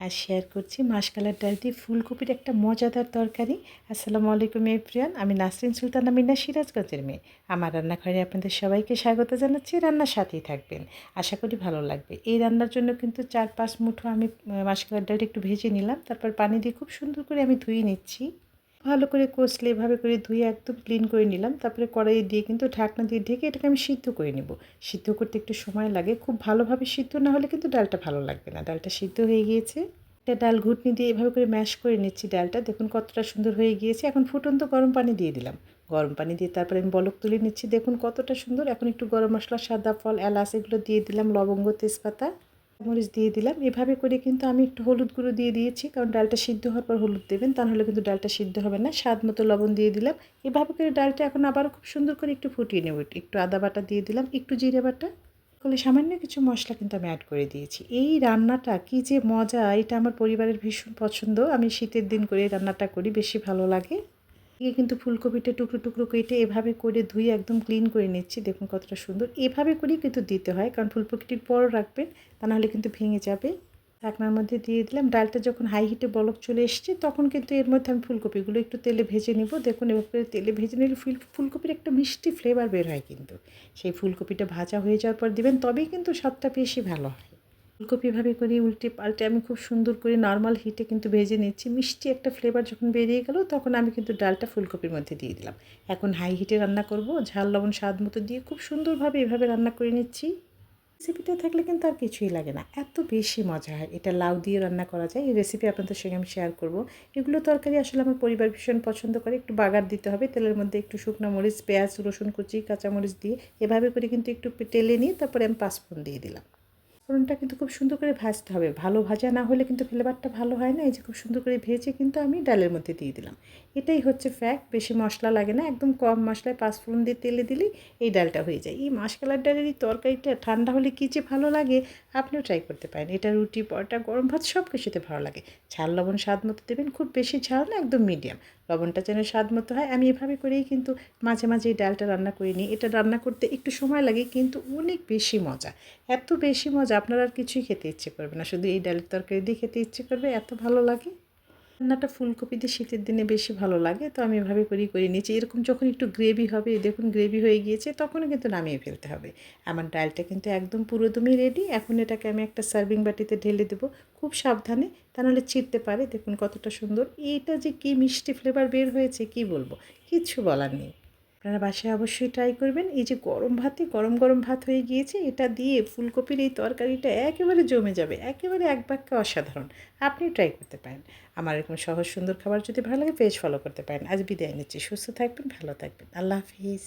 আর share করছি মাসকালার ডাল দিয়ে ফুলকপির একটা মজাদার তরকারি। আসসালামু আলাইকুম এভরিওয়ান, আমি নাসরিন সুলতানা মিনা, সিরাজগঞ্জের মেয়ে। আমার রান্নাঘরে আপনাদের সবাইকে স্বাগত জানাচ্ছি। রান্নার সাথেই থাকবেন, আশা করি ভালো লাগবে। এই রান্নার জন্য কিন্তু 4-5 মুঠো আমি মাসকালার ডালটা একটু ভেজে নিলাম, তারপর পানি দিয়ে খুব সুন্দর করে আমি ধুয়ে নিচ্ছি। ভালো করে কষলে এভাবে করে ধুয়ে একদম ক্লিন করে নিলাম। তারপরে কড়াই দিয়ে কিন্তু ঢাকনা দিয়ে ঢেকে এটাকে আমি সিদ্ধ করে নেব। সিদ্ধ করতে একটু সময় লাগে, খুব ভালোভাবে সিদ্ধ না হলে কিন্তু ডালটা ভালো লাগবে না। ডালটা সিদ্ধ হয়ে গিয়েছে, একটা ডাল ঘুটনি দিয়ে এভাবে করে ম্যাশ করে নিচ্ছি ডালটা। দেখুন কতটা সুন্দর হয়ে গিয়েছে। এখন ফুটন্ত গরম পানি দিয়ে দিলাম। গরম পানি দিয়ে তারপরে আমি বলক তুলে নিচ্ছি। দেখুন কতটা সুন্দর। এখন একটু গরম মশলা, সাদা ফল, এলাচ এগুলো দিয়ে দিলাম, লবঙ্গ, তেজপাতা, মরিচ দিয়ে দিলাম। এভাবে করে কিন্তু আমি একটু হলুদ গুঁড়ো দিয়ে দিয়েছি, কারণ ডালটা সিদ্ধ হওয়ার পর হলুদ দেবেন, তা নাহলে কিন্তু ডালটা সিদ্ধ হবে না। স্বাদ মতো লবণ দিয়ে দিলাম। এভাবে করে ডালটা এখন আবারও খুব সুন্দর করে একটু ফুটিয়ে নেব। একটু আদা বাটা দিয়ে দিলাম, একটু জিরে বাটা, তাহলে সামান্য কিছু মশলা কিন্তু আমি অ্যাড করে দিয়েছি। এই রান্নাটা কী যে মজা, এটা আমার পরিবারের ভীষণ পছন্দ। আমি শীতের দিন করে এই রান্নাটা করি, বেশি ভালো লাগে। দিয়ে কিন্তু ফুলকপিটা টুকরো টুকরো কেটে এভাবে করে ধুয়ে একদম ক্লিন করে নিচ্ছি। দেখুন কতটা সুন্দর। এভাবে করেই কিন্তু দিতে হয়, কারণ ফুলকপিটির বড় রাখবেন, তা নাহলে কিন্তু ভেঙে যাবে। ঢাকনার মধ্যে দিয়ে দিলাম। ডালটা যখন হাই হিটে বলক চলে এসছে, তখন কিন্তু এর মধ্যে আমি ফুলকপিগুলো একটু তেলে ভেজে নেব। দেখুন এভাবে তেলে ভেজে নিলে ফুলকপির একটা মিষ্টি ফ্লেভার বের হয় কিন্তু। সেই ফুলকপিটা ভাজা হয়ে যাওয়ার পর দিবেন, তবেই কিন্তু স্বাদটা বেশি ভালো হয়। ফুলকপি এভাবে করে উল্টে পাল্টে আমি খুব সুন্দর করে নর্মাল হিটে কিন্তু ভেজে নিচ্ছি। মিষ্টি একটা ফ্লেভার যখন বেরিয়ে গেল, তখন আমি কিন্তু ডালটা ফুলকপির মধ্যে দিয়ে দিলাম। এখন হাই হিটে রান্না করব। ঝাল লবণ স্বাদ মতো দিয়ে খুব সুন্দরভাবে এভাবে রান্না করে নিচ্ছি। রেসিপিটা থাকলে কিন্তু আর কিছুই লাগে না, এত বেশি মজা হয়। এটা লাউ দিয়ে রান্না করা যায়। এই রেসিপি আপনাদের সঙ্গে আমি শেয়ার করব। এগুলো তরকারি আসলে আমার পরিবার ভীষণ পছন্দ করে। একটু বাগার দিতে হবে, তেলের মধ্যে একটু শুকনো মরিচ, পেঁয়াজ, রসুন কুচি, কাঁচামরিচ দিয়ে এভাবে করে কিন্তু একটু টেলে নিয়ে তারপরে আমি পাঁচফোড়ন দিয়ে দিলাম। ফোড়নটা কিন্তু খুব সুন্দর করে ভাজতে হবে। ভালো ভাজা না হলে কিন্তু ফ্লেভারটা ভালো হয় না। এই যে খুব সুন্দর করে ভেজে কিন্তু আমি ডালের মধ্যে দিয়ে দিলাম। এটাই হচ্ছে ফ্যাক্ট। বেশি মশলা লাগে না, একদম কম মশলায় পাঁচফোড়ন দিয়ে তেলে দিলেই এই ডালটা হয়ে যায়। এই মাসকালার ডালের এই তরকারিটা ঠান্ডা হলে কী যে ভালো লাগে, আপনিও ট্রাই করতে পারেন। এটা রুটি, পরোটা, গরম ভাত সব কিছুতে ভালো লাগে। ঝাল লবণ স্বাদ মতো দেবেন, খুব বেশি ঝাল না, একদম মিডিয়াম। লবণটা যেন স্বাদ মতো হয়। আমি এভাবে করেই কিন্তু মাঝে মাঝে এই ডালটা রান্না করে নিই। এটা রান্না করতে একটু সময় লাগে, কিন্তু অনেক বেশি মজা। এত বেশি মজা আপনার আর কিছুই খেতে ইচ্ছে করবে না, শুধু এই ডালের তরকারি দিয়ে খেতে ইচ্ছে করবে, এত ভালো লাগে। রান্নাটা ফুলকপি দিয়ে শীতের দিনে বেশি ভালো লাগে, তো আমি এভাবে করেই করে নিয়েছি। এরকম যখন একটু গ্রেভি হবে, দেখুন গ্রেভি হয়ে গিয়েছে, তখনও কিন্তু নামিয়ে ফেলতে হবে। আমার ডালটা কিন্তু একদম পুরোদমই রেডি। এখন এটাকে আমি একটা সার্ভিং বাটিতে ঢেলে দেবো, খুব সাবধানে, তা নাহলে ছিটতে পারে। দেখুন কতটা সুন্দর। এইটা যে কী মিষ্টি ফ্লেভার বের হয়েছে, কি বলবো, কিচ্ছু বলার নেই। আপনারা বাসায় অবশ্যই ট্রাই করবেন। এই যে গরম ভাতে, গরম গরম ভাত হয়ে গিয়েছে, এটা দিয়ে ফুলকপির এই তরকারিটা একেবারে জমে যাবে, একেবারে এক বাক্যে অসাধারণ। আপনি ট্রাই করতে পারেন। আমার এরকম সহজ সুন্দর খাবার যদি ভালো লাগে, পেজ ফলো করতে পারেন। আজ বিদায় নিচ্ছি। সুস্থ থাকবেন, ভালো থাকবেন। আল্লাহ হাফিজ।